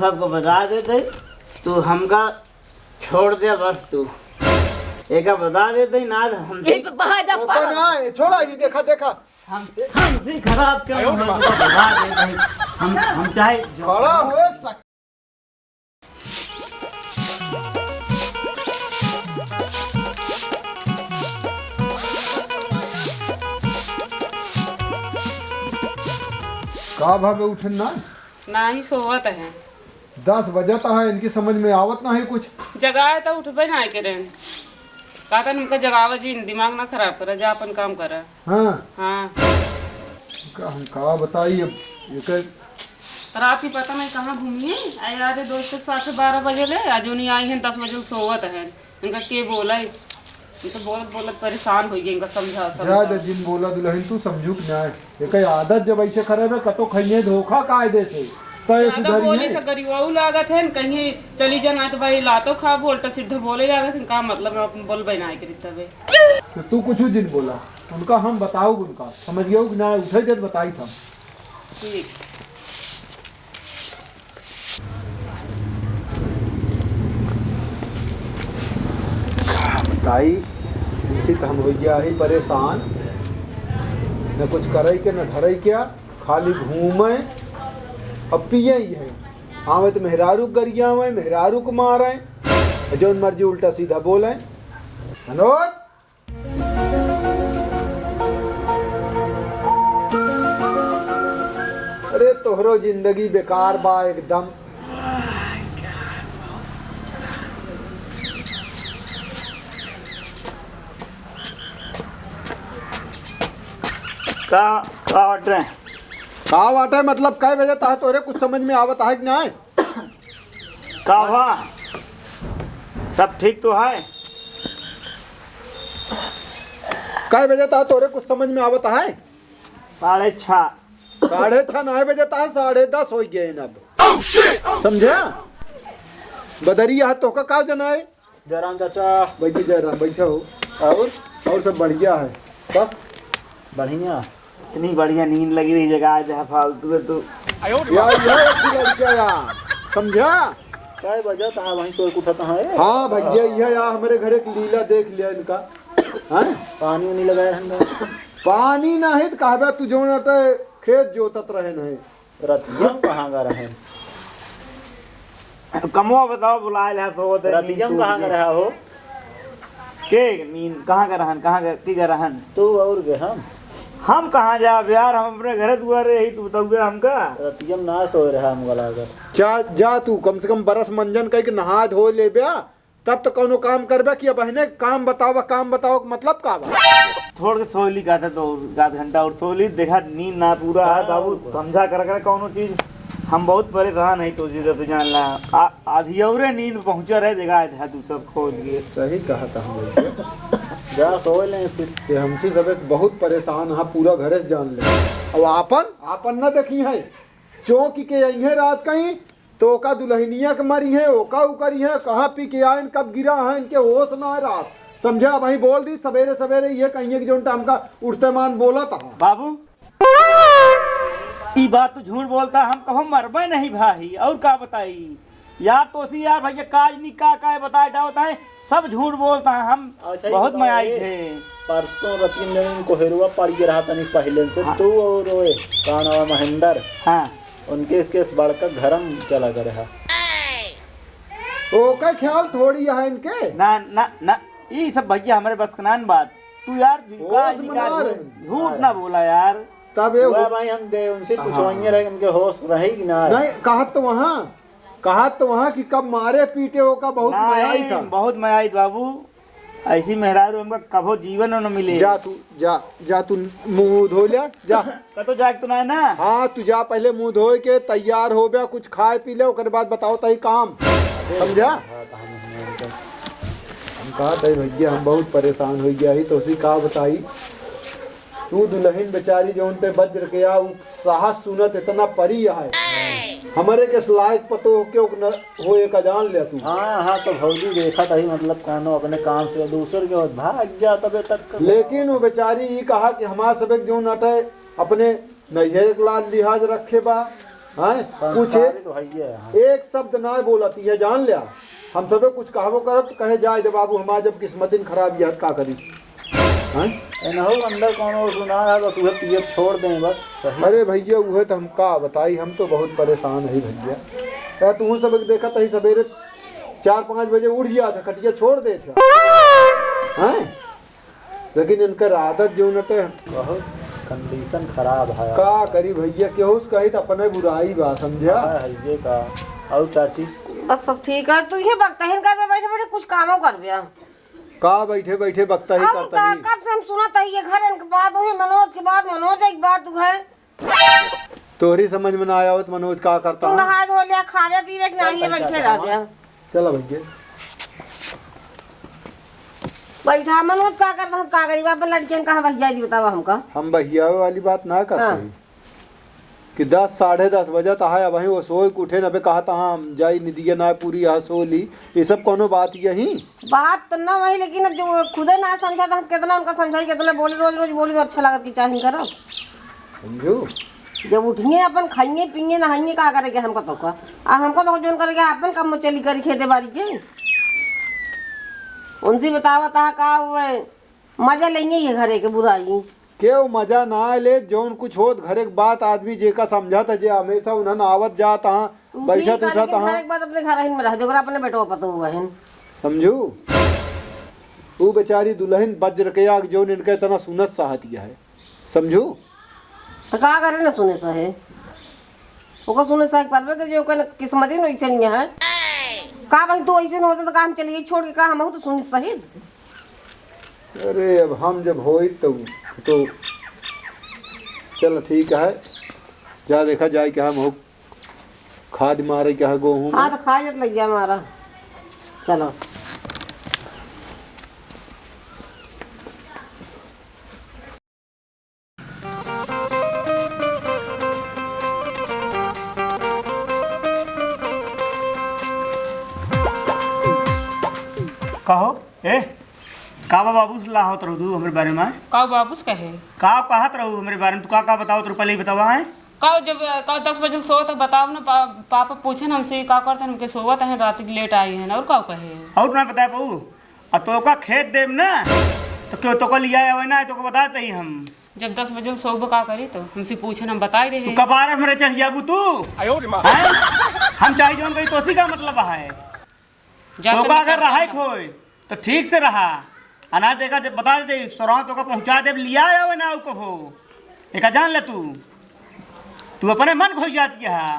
सबको बता देते तू हमका छोड़ दे बस तू एक बता देते ना हमसे छोड़ा ही देखा हमसे खराब क्यों बता देते हम चाहे खड़ा हो का भागे उठन ना ही सोवत है 10 बजता है इनकी समझ में आवत ना है कुछ जगाए तो उठबे ना के रेन काका उनका जगावा जी दिमाग ना खराब करे जा अपन काम करे। हाँ हाँ हम का बताइए एक रात ही पता नहीं कहाँ घूमी है आए यार दोस्त के साथ 12 बजे ले आज नहीं आई हैं 10 बजे सोवत है इनका के बोला तो बोलत बोलत परेशान हो गई इनका समझा जिन बोला दुल्हन तू समझू कि ना एक आदत जब ऐसे करे में कतो खइए धोखा कायदे से बोले तो गरीबाऊ लागत है कहीं चली जाना तो भाई लातो खा बोलता सीधा बोले लागत है का मतलब अपन बोल बनाए करी तबे तो तू कुछ जिन बोला उनका हम बताओ उनका समझ गयो कि ना उठे जब बताई था ठीक बताई चिंतित हम हो गया ही परेशान न कुछ करे के न धरे क्या खाली घूमे अब पिए ही है आवे तो मेहरारू गरिया हुए मेहरारू को मारे जो मर्जी उल्टा सीधा बोले मनोज अरे तोहरो जिंदगी बेकार बा एकदम का ऑर्डर है का वाटा है मतलब कै बजे तक तोरे कुछ समझ में आवत है कि ना का हुआ सब ठीक तो है कै बजे तक तोरे कुछ समझ में आवत है 6:30 6:30 9 बजे तक 10:30 हो गए अब समझा बदरिया तो का जना है जयराम चाचा बैठे जयराम बैठो और सब बढ़िया है बस बढ़िया इतनी बढ़िया नींद लगी रही जगह जहाँ फालतू है तो यार समझा क्या बजा था वहीं तो उठता है। हाँ भैया यह यार हमारे घर एक लीला देख लिया इनका हाँ पानी नहीं लगाया हमने पानी ना है तो कहबे तू जो ना खेत जोतत रहे नहीं रतियम कहाँ का रहे कमवा बताओ बुलाए ला सो रतियम कहाँ का रहा हो के नींद कहाँ का रहन कहाँ का रहन तू और के हम कहाँ जा यार हम अपने घर दुआरे ही तू बताओगे हमका रतियम ना सो रहा हम वाला अगर जा तू कम से कम बरस मंजन कह के नहा धो ले ब्या तब तो कोनो काम करबे कि बहने काम बताओ मतलब का बा थोड़ के सोली का था तो आधा घंटा और सोली देखा नींद ना पूरा है बाबू समझा कर कोनो चीज हम बहुत परेशान है तो जिधर तो जान ला आधी और नींद पहुंचा रहे देखा तू सब खोल गए सही कहा था हम जा सो ले फिर हमसे सब बहुत परेशान है पूरा घर जान ले अब आपन ना देखी है चौकी के यही रात कहीं तो का दुल्हनिया के मरी है ओका उकरी है कहाँ पी के आए कब गिरा है इनके होश ना है रात समझा वही बोल दी सवेरे ये कहिए कि जो टाइम का उठते मान बोला था बाबू ये बात तो झूठ बोलता हम कहो मरबे नहीं भाई और क्या बताई यार तो यार भैया काज नहीं का बताए होता है सब झूठ बोलता है हम बहुत मयाई थे परसों रतिन ने इनको हेरुआ पड़ गया रहा था नहीं पहले से तू और काना महेंद्र हाँ उनके केस बढ़कर घरम चला कर रहा ओ का ख्याल थोड़ी है इनके ना ये सब भैया हमारे बस कनान बात तू यार झूठ ना बोला यार तब भाई हम दे उनसे पूछवाइए रहे उनके होश रहे कि ना नहीं कहा तो वहाँ कि कब मारे पीटे हो का बहुत मयाई था बहुत मयाई बाबू ऐसी मेहरारू हमका कभो जीवन न मिले जा तू मुंह धो लिया जा तो जाग तो ना हाँ तू जा पहले मुंह धो के तैयार हो गया कुछ खाए पी ले उसके बाद बताओ तही काम समझा हम कहा थे भैया हम बहुत परेशान हो गया ही तो उसी कहा बताई तू दुल्हन बेचारी जो उन पे वज्र के साहस सुनत इतना परी है हमारे के लायक पतो हो एक जान ले तू हाँ तो भौजी देखा था ही मतलब कानो अपने काम से दूसर के भाग जा तबे तक लेकिन वो बेचारी ये कहा कि हमारा सब जो नटे अपने नैहर लाल लिहाज रखे बा कुछ एक शब्द ना बोलती है, जान लिया। हम सबे कुछ कहबो करब तो कहे जाए दे बाबू, हमार जब किस्मतिन खराब यह का करी। अंदर कौन सुना है तो तुझे पिए छोड़ दें बस। अरे भैया वह तो हम का बताई, हम तो बहुत परेशान है भैया। तू सब देखा तही सवेरे 4-5 बजे उठ गया था, खटिया छोड़ दे थे। लेकिन इनकर आदत जो नटे बहुत कंडीशन खराब है। का करी भैया, केहू कही तो अपने बुराई बा, समझा ये का। और चाची बस सब ठीक है। तू ये बकता है घर में बैठे बैठे कुछ कामों कर बिया का बैठे बैठे बकता ही करता ही। कब से हम सुना ये घर के बाद वही मनोज के बाद मनोज एक बात है तोहरी समझ में ना आया हो तो मनोज का करता तू नहा धो लिया, खावे पीवे के नहीं बैठे रह गया। चलो भैया बैठा मनोज का करता हम का गरीब अपन लड़कियन कहां भैया जी बतावा हमका। हम भैया वाली बात ना करते कि 10 साढ़े 10 बजे है। अब वही वो सोए के उठे नबे कहा था हम जाई निदिया ना पूरी यहाँ सो ली, ये सब कोनो बात यही बात तो ना वही, लेकिन जो खुदे ना समझा था कितना उनका समझाई, कितना बोली रोज रोज बोली तो अच्छा लगत कि चाहे करो। समझो जब उठिए अपन खाइए पिए नहाइए का करेंगे हमको तो का हमको तो जोन करेंगे अपन कम चली करी खेते बाड़ी के उनसे बतावा था का मजा लेंगे ये घरे के बुराई क्यों मजा ना ले जौन कुछ होत घरे के बात आदमी जे का समझाता जे हमेशा उन्हन आवत जात हां बैठत उठत हां एक बात अपने घर हिन में रह दे अपने बेटो पतो बहन समझू। वो बेचारी दुल्हन वज्र के आग जौन इनके इतना सुनत साहतिया है, समझू। तो का करे ना सुने सहे ओको सुने सहे परबे के जो कन किस्मत ही नहीं चली है का भाई तो ऐसे न होता तो काम चली छोड़ के का हम तो सुने सही। अरे अब हम जब होई तो चलो ठीक है, जा देखा जाए क्या हम हो खाद मारे क्या गेहूं। हाँ तो खा जात लग गया हमारा। चलो कहो ए का बाबू से लाहत रहू तू हमरे बारे में का बाबूस कहे का कहत रहू हमरे बारे में तू का बताओ तो पहले ही बतावा है का जब का 10 बजे सो तक बताओ ना पापा पूछे ना हमसे का करते हमके सोवत है रात की लेट आई है और का कहे और ना बताए पाऊ और तो का खेत देम ना तो क्यों तो को लिया है ना तो को बताते ही हम जब 10 बजे सोब का करी तो हमसे पूछे ना बताई दे तू कबार हमरे चढ़ जाबू तू हम चाहिए जोन कही तोसी का मतलब है तो का अगर रहा खोए तो ठीक से रहा अनाज देखा जब बता दे सोरा तो का पहुंचा दे लिया आवे ना को हो एक जान ले तू अपने मन खोई जाती है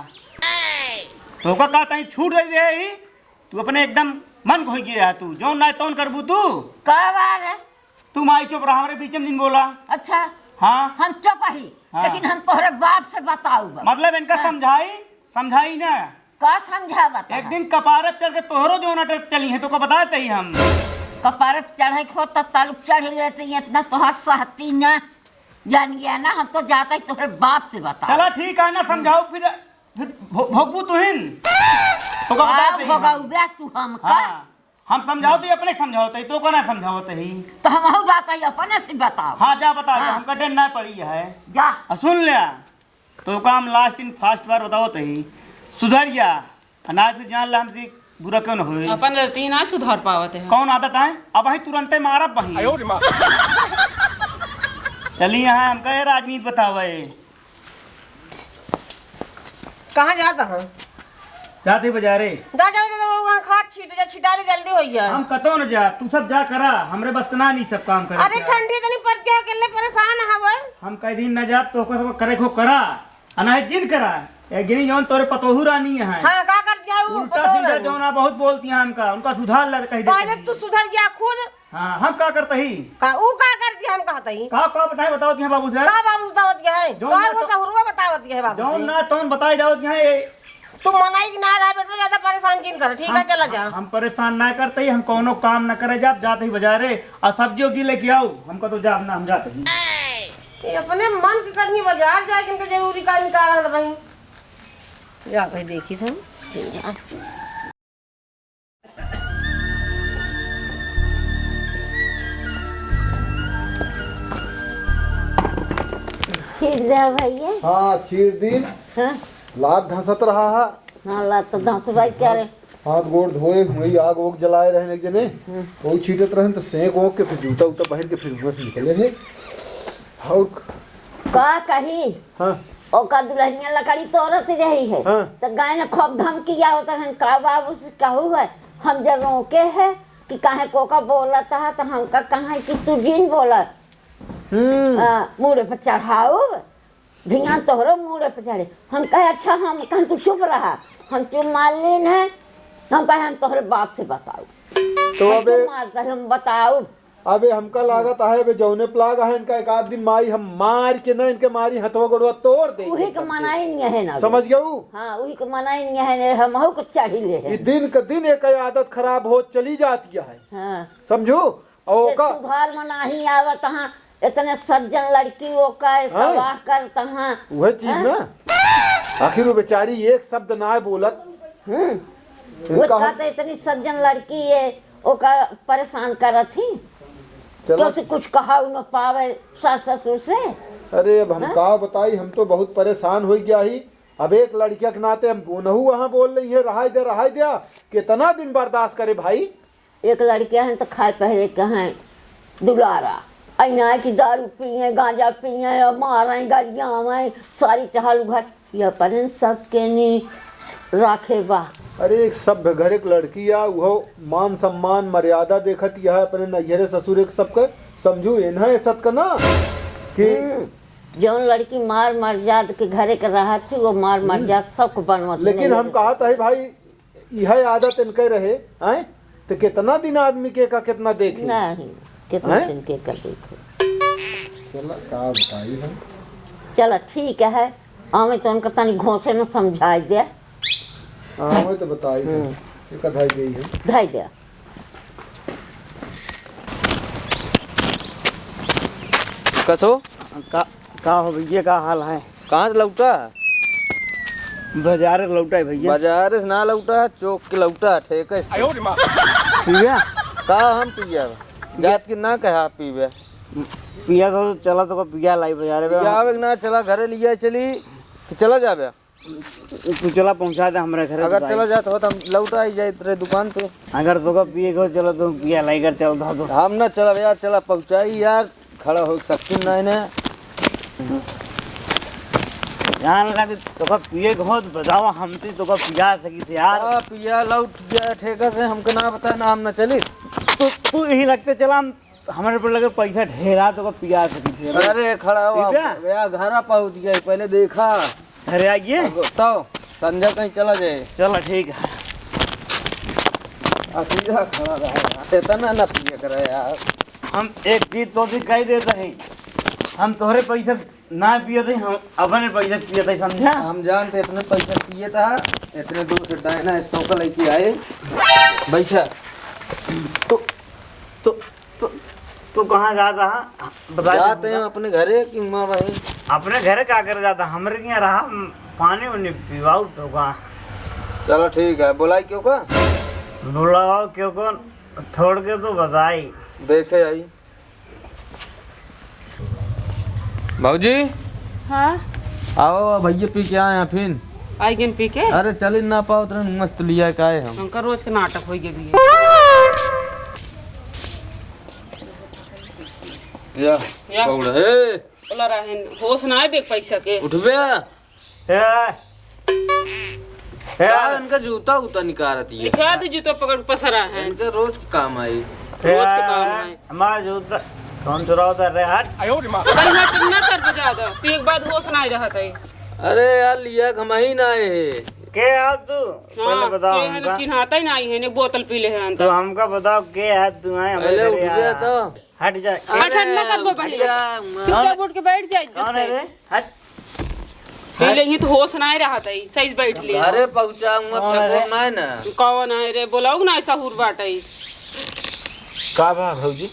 तो का तई छूट दे ही तू अपने एकदम मन खोई गया तू जो ना तौन करबू तू का बात है तू माई चुप रहा हमारे बीच में दिन बोला। अच्छा हाँ हम चुप ही हाँ। लेकिन हम तोहरे बाप से बताऊ मतलब इनका समझाई ना का समझा बता। एक दिन कपारत चढ़ के तोहरो जो नाटक चली है तो को बताते ही हम कपारत चढ़े खो तो तालुक चढ़ लेते इतना तोहर सहती ना जान गया ना, हम तो जाता ही तोहरे बाप से बता। चला ठीक है ना समझाओ फिर भोगबू तुहिन तो को बताते ही भोगाऊ तू हम का हम समझाओ तो अपने समझाओते तो को ना समझाओते ही तो हम बात है अपने से बताओ। हाँ जा बता दे हमका टेन ना पड़ी है जा सुन लिया तो का हम लास्ट इन फास्ट बार बताओ तो ही सुधर गया अनाज भी जान ला हमसे बुरा क्यों न होए अपन गलती ना सुधार पावत है कौन आदत है अब वही तुरंते मारा बही चलिए यहाँ हम कहे राजनीति बतावे कहाँ जाता है जाते बाजारे जा जा खाद छीट जा छिटाले जल्दी हो जाए। हम कतो न जा तू सब जा करा हमरे बस ना नहीं सब काम करे अरे ठंडी इतनी पड़ती है अकेले परेशान है वो हम कई दिन न जा तो सब करे को करा अनाज जिन करा एक गिनी जौन तोरे पतोहू रानी है हाँ का कर दिया वो उल्टा सीधा जौना बहुत बोलती हैं हमका उनका सुधार लग कही पहले तू सुधर जा खुद। हाँ हम का करते ही का ऊ का कर दिया हम कहते ही का बताए बताओ हैं बाबू से का बाबू बतावत गया है जौन का ना वो तो- सहुरवा बतावत गया है बाबू जौन से ना तौन बताई जाओ यहाँ तू मनाई कि ना रहा बेटा ज्यादा परेशान किन कर ठीक है चला जा। हम परेशान ना करते ही हम कोनो काम न करे जाते ही बाजारे और सब्जी उब्जी लेके आओ हमको तो जाब ना हम जाते ही ये अपने मन के करनी बाजार जाए किनके जरूरी का निकाल रहा भाई जा भाई देखी तुम जा फिर जा भैया। हाँ चीर दिन हाँ लात धंसत रहा है। हाँ ला तो दस भाई क्या रे हाथ गोड़ धोए हुए आग वोग जलाए रहे एक जने वो छीटत रहे तो सेंक वोक के फिर जूता उता पहन के फिर मुँह से निकले थे। और का कही हाँ और का दुल्हनिया लकड़ी तोड़त रही है हाँ। तो गाय ने खूब धमकी आवत है का बाबू से कहू है हम जब रोके है कि काहे को का बोलत है तो हमका कहा कि तू जिन बोलत मुड़े पर चढ़ाओ भिया तोहरो मुड़े पर चढ़े हम कहे अच्छा हम कहे तू चुप रहा हम चुप मालिन है हम कहे हम तोहरे बाप से बताओ तो अबे मारता है हम बताओ अबे हमका लागत है बे जौने प्लाग है इनका एक आध दिन माई हम मार के ना इनके मारी हथवा गोड़वा तोड़ दे वही के मनाई नहीं है ना समझ गऊ। हाँ वही के मनाई नहीं है हम हो को चाहिए ये है दिन का दिन एक आदत खराब हो चली जाती है हाँ समझो। और का सुधार मना ही आवत हाँ इतने सज्जन लड़की वो का तबाह करता हाँ वह चीज ना आखिर वो बेचारी एक शब्द ना बोलत वो कहते इतनी सज्जन लड़की है वो का परेशान करत थी चलो तो कुछ कहा न पावे सास ससुर से। अरे अब हम का बताई हम तो बहुत परेशान हो गया ही। अब एक लड़किया के नाते हम नहू वहाँ बोल रही है रहा दिया कितना दिन बर्दाश्त करे भाई। एक लड़कियां हैं तो खाए पहले कहें दुलारा अना की दारू पिए गांजा पिए और मारे गलियां में सारी चालू घर यह पर सबके नी राखे बा। अरे एक सभ्य घर एक लड़की आ वो मान सम्मान मर्यादा देखत यह अपने नैहरे ससुर एक सबके समझू इन्हें ऐसा का ना कि जौन लड़की मार मर्याद के घरे के रहा थी वो मार मर्याद सबको बनवत। लेकिन हम कहा था भाई यह आदत इनके रहे हैं तो कितना दिन आदमी के का कितना देखे नहीं कितना दिन के कर देखो। चलो का बताई हम चलो ठीक है हमें तो उनका तनी घोंसे में समझाई दे। हाँ वही तो बताई एक अधाई गई है धाई दे कसो का हो भैया का हाल है? कहाँ से लौटा? बाजार लौटा है भैया। बाजार से ना लौटा चौक के लौटा ठेके से। पिया का हम पिया जात की ना कहा पीवे पिया तो चला तो पिया लाई बाजार में आवे ना चला घरे लिया चली कि चला जाबे तू चला पहुंचा दे हमारे घर। अगर चला जात हो तो हम लौटा ही जाए तेरे दुकान पे। अगर तो पिए को चलो तो पिया लाई कर चल दो हम ना चला यार चला पहुंचाई यार खड़ा हो सकती नहीं ने जान लगा तो पिए को बताओ हम तो पिया सकी थे यार। पिया लौट गया ठेका से हमको ना बता ना हम ना चली तो तू यही लगते चला हमारे पर लगे पैसा ढेरा तो पिया सकी थे। अरे खड़ा हुआ घर पहुंच गया पहले देखा अरे आइए तो संजय कहीं चला जाए। चलो ठीक है सीधा खड़ा रहा इतना ना पिया करे यार। हम एक चीज तो भी कह देते हैं हम तोहरे पैसे ना पिए थे हम अपने पैसे पिए थे समझा। हम जानते अपने पैसे पिए था इतने दूर से डायना स्टॉक लेके आए बैठा तो तो तो तू कहाँ जाता है बता। जाते हैं अपने घरे कि माँ भाई अपने घर क्या कर जाता हमारे यहाँ रहा पानी उन्हें पीवाऊ तो कहाँ। चलो ठीक है बुलाई क्यों का बुलाओ क्यों को छोड़ के तो बताई देखे आई भाऊजी। हाँ आओ भैया पी के आए फिर आई गेन पी के। अरे चल ना पाओ तो मस्त लिया का है हम उनका रोज के नाटक हो गया भी या पौड़ा ए बोला रहन होश ना है बेग पैसा के उठ बे हे यार इनका जूता उता निकारती है लिखा दे जूता पकड़ पसरा है इनका रोज के काम आई रोज के काम है हमारा जूता कौन चुराव कर रहे हट भाई ना कितना कर पे ज्यादा पी एक बाद होश ना रहा था। अरे यार लिया हम ही ना आए है के है तू पहले बताओ हमका चिन्हाता ही नहीं है ने बोतल पी ले है तो हमका बताओ के है तू आए हमारे पहले घर उठ गया आया। तो हट जा ठंडा कर दो पहले चुपचाप उठ के बैठ जाए कौन है रे हट पी ले ही तो होश ना रहा था सही बैठ ले घरे पहुंचाऊंगा फेंको ना ना कौन है रे बोलाऊ ना ऐसा हुर बाटे का बा भौजी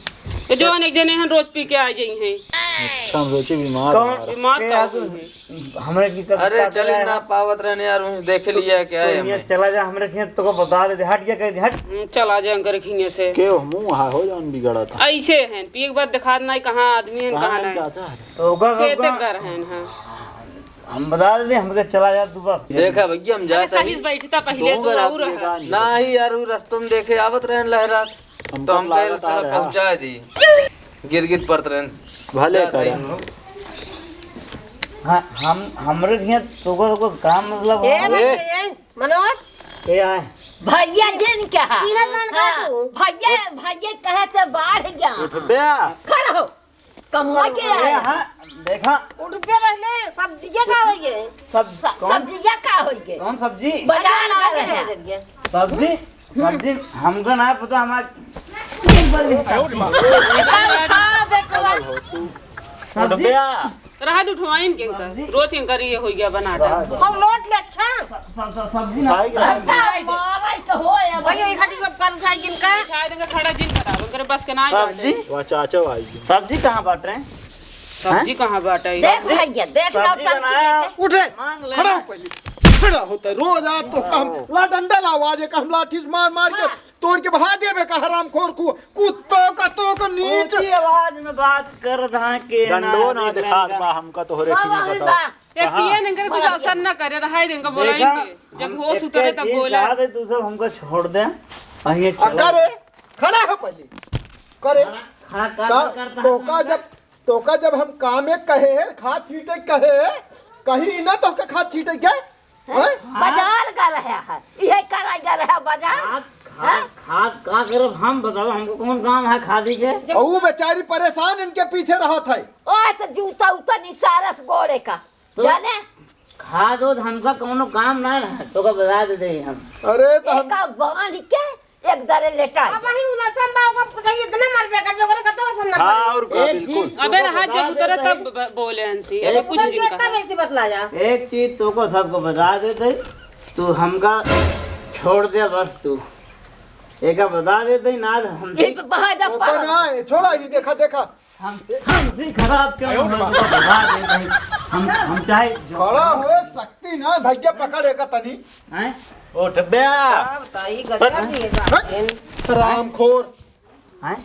तो जो एक जने हैं रोज पी के आ जाई हैं अच्छा हम सोचे बीमार कौन बीमार के का है तू हमारे की कर अरे चली ना पावत रहने यार उनसे देख लिया क्या है ये हमें चला जा हमारे खेत तो को बता दे हट गया कह दे हट चला जाए अंकर खिंगे से के मुंह हो जान बिगड़ा था ऐसे हैं पी एक बार दिखा ना कहाँ आदमी है कहाँ नहीं चाचा तो होगा खेते कर हैं हाँ हम बता दे हमके चला जा तू बस। देखा भैया हम जाते साहिल बैठता पहले तो और रहा। नहीं यार वो रास्तों में देखे आवत रहन लहरात तो हम कहे चला पहुंचा दी गिर पड़त रहन भले करे हां हमरे हिया तो काम मतलब ए भैया मनोज ए आए भैया जिन क्या सीना मान का तू भैया भैया कहे तो बाढ़ गया बे खड़ा हो कमुआ के ए आए हां देखा रुपया रहले सब्जियां का होई गे सब्जियां का होई गे कौन सब्जी बाजार लगा लगे के हैं दे दिए सब्जी हमको ना पता हमार राहत उठवाइन के रोज के कर ये हो गया बना दे हम लौट ले अच्छा सब्जी ना मारा तो हो या भैया ये खटी को कर उठाई किन का शायद इनका खड़ा दिन खराब उनके बस के ना सब्जी वा चाचा भाई सब्जी कहाँ बांट रहे हैं सब्जी कहाँ बाटा है देख भैया देख लो सब्जी बनाया उठे मांग ले खड़ा हो पहले खड़ा होता है रोज आज तो हम ला डंडा लावा जे हम लाठी से मार के तोड़ के बहा देबे का हरामखोर को कुत्तों का तो नीच ऊंची आवाज में बात कर रहा के डंडो ना दिखा बा हमका तो होरे की बताओ ये पिए इनका कुछ असर ना करे रहा इनका बोलाएंगे जब होश उतरे तब बोला दे तू सब हमको छोड़ दे और ये करे खड़ा हो पहले करे खड़ा करता तोका जब हम कामे कहे खाद छीटे कहे कहीं ना तो के खाद छीटे क्या बाजार का रहा है ये कराएगा रहा बाजार खाद का करब हम बताओ हमको कौन काम है खादी के और वो बेचारी परेशान इनके पीछे रहा था ओ तो जूता उता निसारस गोड़े का जाने खाद हो हमका कोनो काम ना है तो का बता दे हम अरे तो हम का बांध के एक दरे लेटा अब ही उनसन बाव का कहीं इतना मार पे कर लोगों का तो वसन ना हाँ और का बिल्कुल अबे रहा जब उतरे तब बोले हंसी अबे कुछ दिन इतना का वैसे बतला जा एक चीज तो को सबको बता देते तू हमका छोड़ दे बस तू एक बता देते ना हम ये बाहर जा तो ना है छोड़ा ही देखा हमसे खराब क्यों बता देते हम चाहे खड़ा हुए सकती ना भैया पकड़ेगा तनी हैं उठ बे बताइए गजब ये बात रामखोर हैं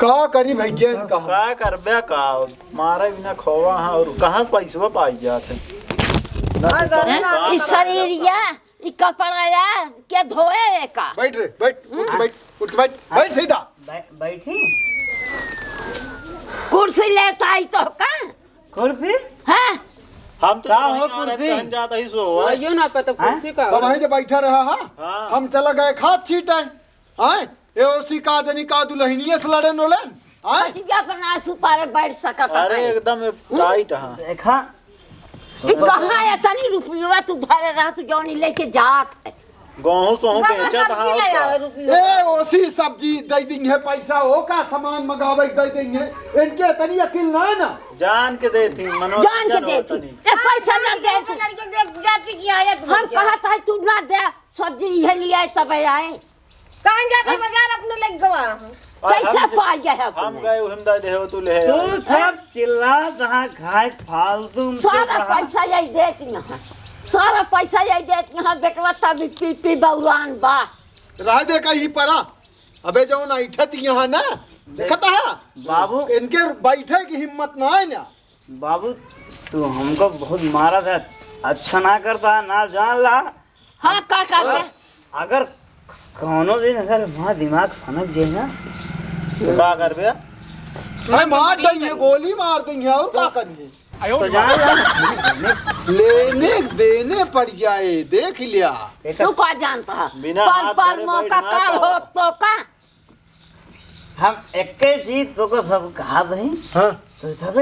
का करी भैया का का करबे का मारे बिना खोवा हां और कहां पैसा पाई जाते इस शरीरिया ई कपड़ा या के धोए का बैठ रे बैठ सीधा बैठी कुर्सी लेता आई तो का कुर्सी हैं हम तो का हो हो कुर्सी? कहीं जाता ही सो यो ना पता कुर्सी का तो वहीं से बैठा रहा हा हाँ। हम चला गए खाद छीटे आए ए ओसी का दनी का दुल्हनिये से लड़े नोलन आए बचिया पर ना सुपारे बैठ सकत अरे एकदम टाइट हां देखा ई कहां है तनी रुपया तू धरे रहा से जौनी लेके जात है गेहूं सोहू बेचत सब्जी ले हां आवे रुपया ए ओसी सब्जी दे देंगे पैसा हो का सामान मंगावे दे देंगे इनके तनी अकिल ना है ना जान के देती मनोज जान के देती ए पैसा ना दे तू लड़के देख जाति की आया हम कहा था तू ना दे सब्जी ये लिया तब आए कहां जाके बाजार अपने लेके गवा कैसा पाई गया है हम अपने गए हिमदा देहो तू ले तू सब चिल्ला जहाँ खाए फालतू में सारा पैसा यही देती ना सारा पैसा यही देती यहाँ बेटवा तभी पी पी बउरान बा रह दे कहीं परा अबे जो ना इठत यहाँ ना देखता है बाबू इनके बैठे की हिम्मत ना है ना बाबू तू हमको बहुत मारा था अच्छा ना करता ना जान ला हाँ का करते अगर कौनो दिन अगर वहाँ दिमाग सनक जाए ना का करबे अरे मार देंगे गोली मार देंगे और क्या करेंगे तो जान ला लेने देने पड़ जाए देख लिया तू क्या जानता है बिना पर हाथ पर धरे मौका बैठ ना काल पाओ। हो तो का हम एक चीज तो को सब कहा नहीं हाँ तो सब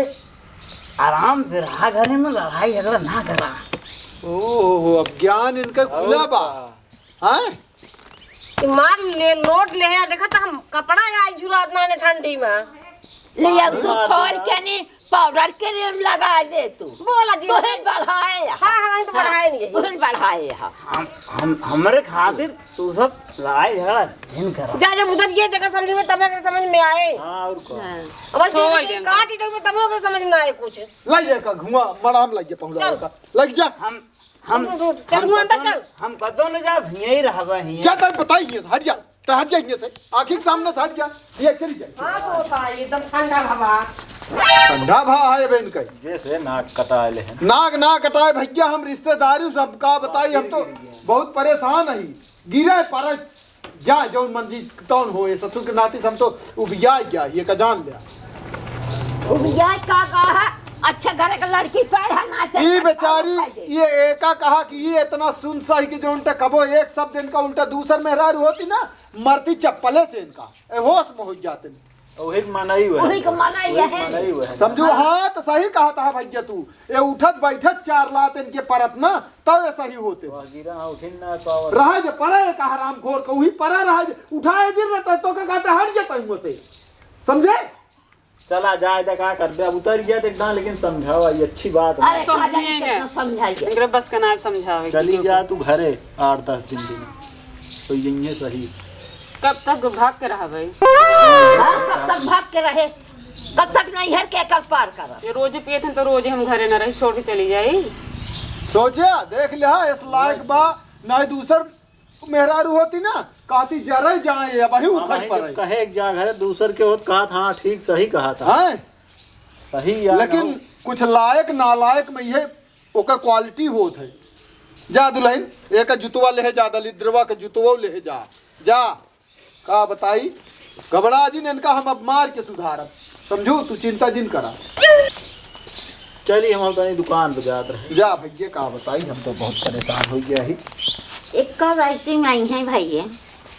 आराम से रहा घरे में लड़ाई झगड़ा ना करा ओहो अब ज्ञान इनका खुला बा हाँ मार ले लोट ले है देखा था हम कपड़ा आई जुरात ना ने ठंडी में लिया तू छोड़ के नहीं पाउडर के लिए लगा दे तू बोला जी तुहन बढ़ाए हाँ हाँ तो बढ़ाए नहीं तुहन बढ़ाए हम हमारे खातिर तू सब लड़ाई झगड़ा नहीं करा जा जब उधर ये देखा समझ में तब अगर समझ में आए हां और का अब बस ये काट इटे में तब अगर समझ में आए कुछ लग जाए का घुमा मराम लग जाए पहुंचा का लग जा चल मुंह अंदर चल हम कतो न जा यही रहबा ही जा तब बताइए हट जा तो हट जाएंगे से आँखी के सामने से हट जा ये चली जाए हाँ तो होता है एकदम ठंडा हवा। ठंडा भा है बहन कई जैसे नाक कटाए ले हैं। नाक ना कटाए भैया हम रिश्तेदारी सबका बताई हम तो बहुत परेशान है गिरे पर जा जो मंजी कौन हो ससुर के नाती हम तो उबिया गया ये का जान लिया उबिया का कहा अच्छा घर का लड़की पैदा ना ये बेचारी ये एका कहा कि ये इतना सुन सही कि जो उनका कबो एक शब्द इनका उल्टा दूसर मेहरार होती ना मरती चप्पले से इनका होश में हो जाते वही मनाई हुआ वही का माना ये है मनाई हुआ है। समझो हाँ तो सही कहा था भैया तू ये उठत बैठत 4 लात इनके परत ना तब ये सही होते गिरा उठिन ना पावर रहा जे परा एक हराम खोर को वही परा रहा जे उठाए गिर रहता तो का कहता हट जाता हूं से समझे चला जाए तो क्या कर दे अब उतर गया तो एकदम लेकिन समझावा ये अच्छी बात है। अरे समझिए कितना ना। समझाइए इनके बस का नाम समझावे। चली जा तू घरे 8-10 दिन तो यही सही। कब तक भाग के रहा भाई? हाँ, कब तक भाग के रहे कब तक नहीं हर के कर पार कर ये रोज पिए थे तो रोज हम घरे न रहे छोड़ के चली जाई। सोचे देख लिया इस लायक बा ना दूसर मेहरारू होती ना कहती जरा जाए या वही उखड़ पड़े कहे एक जा घरे दूसर के होत कहा था हाँ ठीक सही कहा था हैं सही यार लेकिन कुछ लायक नालायक में ये ओका क्वालिटी होत है जा दुल्हन एक जुतवा ले जा दलिद्रवा के जुतवा ले जा जा का बताई घबरा जिन इनका हम अब मार के सुधारत समझू तू चिंता जिन करा चलिए हम अपनी दुकान पे जाते रहे। जा भैया का बताई हम तो बहुत परेशान हो गया ही एक का राइटिंग आई है भैया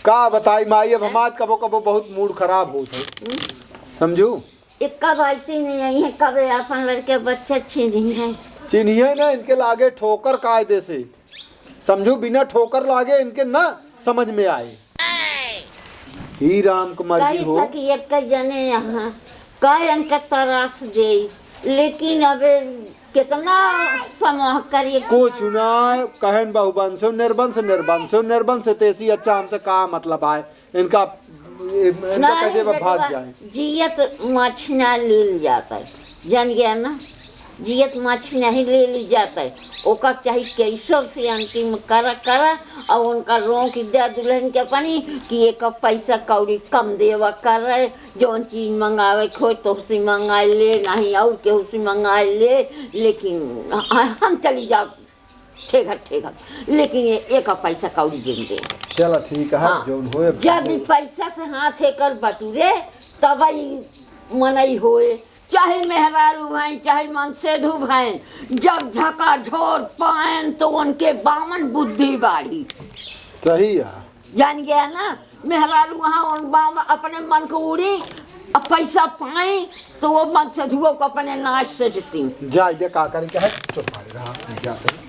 का बताई माई अब हमार कबो कबो बहुत मूड खराब होत है समझू एक का राइटिंग नहीं आई है कब अपन लड़के बच्चे छीनी है चिन्हिए ना इनके लागे ठोकर कायदे से समझू बिना ठोकर लागे इनके ना समझ में आए ही राम कुमार जी हो कि एक जने यहाँ कई अंक तरास दे लेकिन अब कितना समूह करिए कुछ ना कहन बहुवंश निर्वंश निर्वंश निर्वंश तेसी अच्छा हमसे का मतलब आए इनका कहे भाग जाए जियत मछना ले जाता है जान गया ना जियत मछली नहीं ले ली जाता है ओका चाहिए कैसो से अंतिम करा करा और उनका रोक दे दुल्हन के पानी कि एक पैसा कौड़ी कम देवा कर रहे जौन चीज मंगावे खो तो उसी मंगा ले नहीं और के उसी मंगा ले लेकिन हम चली जाओ ठेका लेकिन ये एक पैसा कौड़ी दे दे चलो ठीक है हाँ। जौन होए जब भी पैसा से हाथ कर बटूरे तब मनई होए चाहे मेहरारू भाई चाहे मनसेधु भाई जब झका झोर पाएन तो उनके बामन बुद्धि बाढ़ी सही है जान गया ना मेहरारू वहाँ उन बाम अपने मन को उड़ी अब पैसा पाए तो वो मनसेधुओं को अपने नाच से देती जा दे का करे क्या है तो मारेगा जाते